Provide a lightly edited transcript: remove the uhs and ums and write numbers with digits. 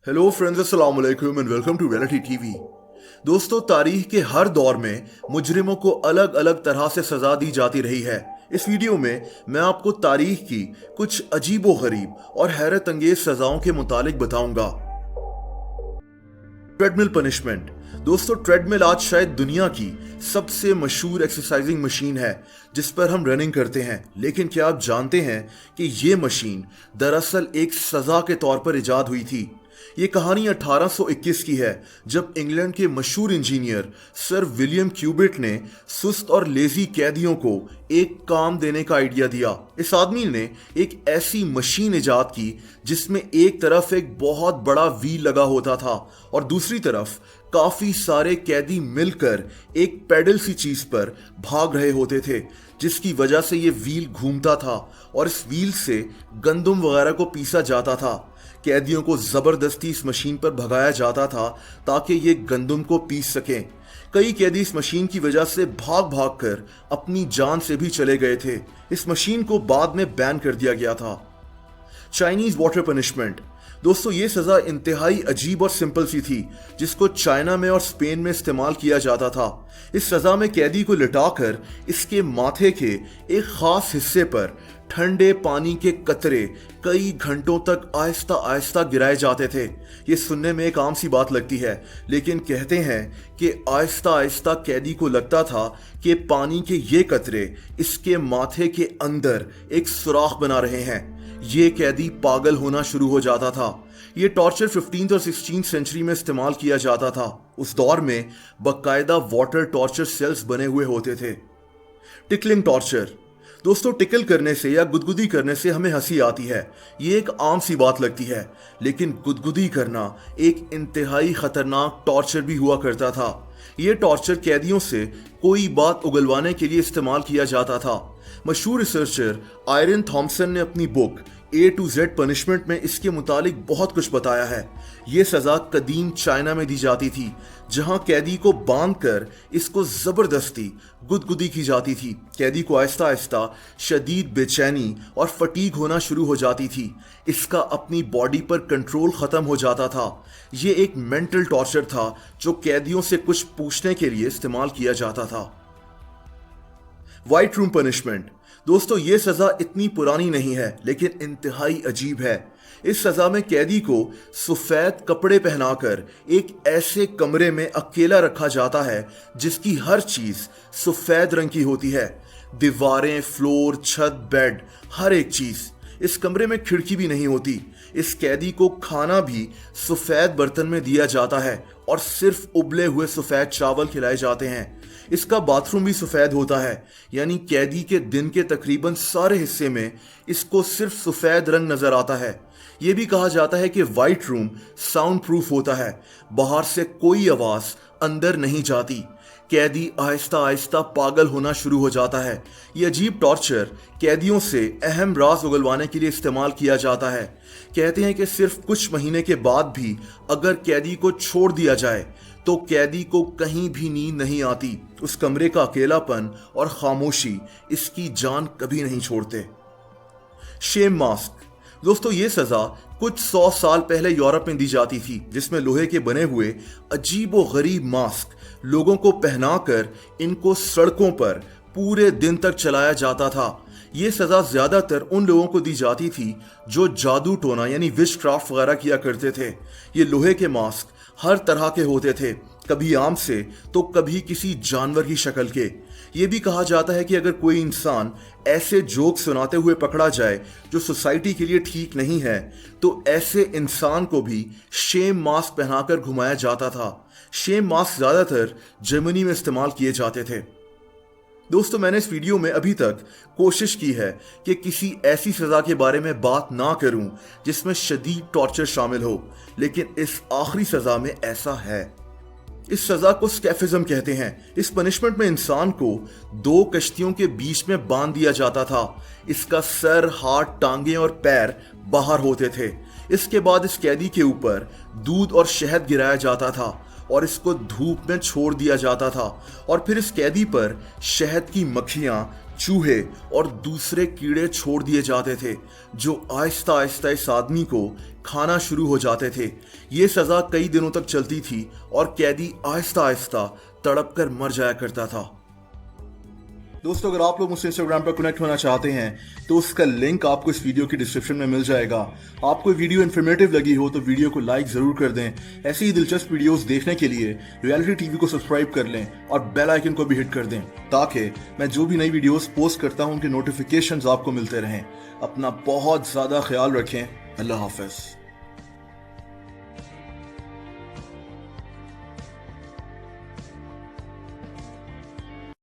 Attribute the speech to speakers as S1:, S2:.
S1: Hello friends, अस्सलाम वालेकुम and welcome to reality TV. दोस्तों, तारीख के हर दौर में मुजरिमों को अलग अलग तरह से सजा दी जाती रही है। इस वीडियो में मैं आपको तारीख की कुछ अजीबो गरीब और हैरत अंगेज सजाओं के मुतालिक बताऊंगा। Treadmill punishment. दोस्तों, ट्रेडमिल आज शायद दुनिया की सबसे मशहूर एक्सरसाइजिंग मशीन है जिस पर हम रनिंग करते हैं। लेकिन क्या आप जानते हैं कि ये मशीन दरअसल एक सजा के तौर पर इजाद हुई थी। ये कहानी 1821 की है, जब इंग्लैंड के मशहूर इंजीनियर सर विलियम क्यूबिट ने सुस्त और लेजी कैदियों को एक काम देने का आइडिया दिया। इस आदमी ने एक ऐसी मशीन इजाद की जिसमें एक तरफ एक बहुत बड़ा व्हील लगा होता था और दूसरी तरफ काफी सारे कैदी मिलकर एक पैडल सी चीज पर भाग रहे होते थे, जिसकी वजह से ये व्हील घूमता था और इस व्हील से गंदम वगैरह को पीसा जाता था। कैदियों को जबरदस्ती इस मशीन पर भगाया जाता था ताकि ये गंदम को पीस सकें। कई कैदी इस मशीन की वजह से भाग भाग कर अपनी जान से भी चले गए थे। इस मशीन को बाद में बैन कर दिया गया था। Chinese water punishment. दोस्तों, ये सजा इंतहाई अजीब और सिंपल सी थी, जिसको चाइना में और स्पेन में इस्तेमाल किया जाता था। इस सजा में कैदी को लिटाकर इसके माथे के एक खास हिस्से पर ठंडे पानी के कतरे कई घंटों तक आहिस्ता आहिस्ता गिराए जाते थे। ये सुनने में एक आम सी बात लगती है, लेकिन कहते हैं कि आहिस्ता आहिस्ता कैदी को लगता था कि पानी के ये कतरे इसके माथे के अंदर एक सुराख बना रहे हैं। ये कैदी पागल होना शुरू हो जाता था। ये टॉर्चर 15th और 16th सेंचुरी में इस्तेमाल किया जाता था। उस दौर में बाकायदा वाटर टॉर्चर सेल्स बने हुए होते थे। Tickling torture. दोस्तों, टिकल करने से या गुदगुदी करने से हमें हंसी आती है, ये एक आम सी बात लगती है, लेकिन गुदगुदी करना एक इंतहाई खतरनाक टॉर्चर भी हुआ करता था। ये टॉर्चर कैदियों से कोई बात उगलवाने के लिए इस्तेमाल किया जाता था। मशहूर रिसर्चर आयरन थॉम्सन ने अपनी book A to Z punishment में इसके मुतालिक बहुत कुछ बताया है। ये सजा कदीम चाइना में दी जाती थी, जहां कैदी को बांधकर इसको जबरदस्ती गुदगुदी की जाती थी। कैदी को आहिस्ता आहिस्ता शदीद बेचैनी और फटीग होना शुरू हो जाती थी। इसका अपनी बॉडी पर कंट्रोल खत्म हो जाता था। ये एक मेंटल टॉर्चर था जो कैदियों से कुछ पूछने के लिए इस्तेमाल किया जाता था। White room punishment. दोस्तों, ये सजा इतनी पुरानी नहीं है, लेकिन इंतहाई अजीब है। इस सजा में कैदी को सफेद कपड़े पहनाकर एक ऐसे कमरे में अकेला रखा जाता है जिसकी हर चीज सफेद रंग की होती है। दीवारें, फ्लोर, छत, बेड, हर एक चीज। इस कमरे में खिड़की भी नहीं होती। इस कैदी को खाना भी सफेद बर्तन में दिया जाता है और सिर्फ उबले हुए सफेद चावल खिलाए जाते हैं। इसका बाथरूम भी सफेद होता है, यानी कैदी के दिन के तकरीबन सारे हिस्से में इसको सिर्फ सफेद रंग नजर आता है। यह भी कहा जाता है कि व्हाइट रूम साउंड प्रूफ होता है, बाहर से कोई आवाज अंदर नहीं जाती। कैदी आहिस्ता आहिस्ता पागल होना शुरू हो जाता है। यह अजीब टॉर्चर कैदियों से अहम राज उगलवाने के लिए इस्तेमाल किया जाता है। कहते हैं कि सिर्फ कुछ महीने के बाद भी अगर कैदी को छोड़ दिया जाए तो कैदी को कहीं भी नींद नहीं आती। उस कमरे का अकेलापन और खामोशी इसकी जान कभी नहीं छोड़ते। Shame mask. दोस्तों, ये सजा कुछ 100 साल पहले यूरोप में दी जाती थी, जिसमें लोहे के बने हुए अजीबो गरीब मास्क लोगों को पहनाकर इनको सड़कों पर पूरे दिन तक चलाया जाता था। ये सजा ज्यादातर उन लोगों को दी जाती थी जो जादू टोना यानी विच क्राफ्ट वगैरह किया करते थे। ये लोहे के मास्क हर तरह के होते थे, कभी आम से तो कभी किसी जानवर की शक्ल के। ये भी कहा जाता है कि अगर कोई इंसान ऐसे जोक सुनाते हुए पकड़ा जाए जो सोसाइटी के लिए ठीक नहीं है, तो ऐसे इंसान को भी शेम मास्क पहनाकर घुमाया जाता था। शेम मास्क ज्यादातर जर्मनी में इस्तेमाल किए जाते थे। दोस्तों, मैंने इस वीडियो में अभी तक कोशिश की है कि किसी ऐसी सजा के बारे में बात ना करूं जिसमें शदीद टॉर्चर शामिल हो, लेकिन इस आखिरी सजा में ऐसा है। इस सजा को स्कैफिज्म कहते हैं। इस पनिशमेंट में इंसान को 2 कश्तियों के बीच में बांध दिया जाता था। इसका सर, हाथ, टांगे और पैर बाहर होते थे। इसके बाद इस कैदी के ऊपर दूध और शहद गिराया जाता था और इसको धूप में छोड़ दिया जाता था और फिर इस कैदी पर शहद की मक्खियां चूहे और दूसरे कीड़े छोड़ दिए जाते थे जो आहिस्ता आहिस्ता इस आदमी को खाना शुरू हो जाते थे। ये सजा कई दिनों तक चलती थी और कैदी आहिस्ता आहिस्ता तड़प कर मर जाया करता था। दोस्तों, अगर आप लोग मुझसे इंस्टाग्राम पर कनेक्ट होना चाहते हैं तो उसका लिंक आपको इस वीडियो की डिस्क्रिप्शन में मिल जाएगा। आपको वीडियो इन्फॉर्मेटिव लगी हो तो वीडियो को लाइक जरूर कर दें। ऐसी ही दिलचस्प वीडियोस देखने के लिए रियलिटी टीवी को सब्सक्राइब कर लें और बेल आइकन को भी हिट कर दें ताकि मैं जो भी नई वीडियोस पोस्ट करता हूं उनके नोटिफिकेशंस आपको मिलते रहें। अपना बहुत ज्यादा ख्याल रखें। अल्लाह हाफिज।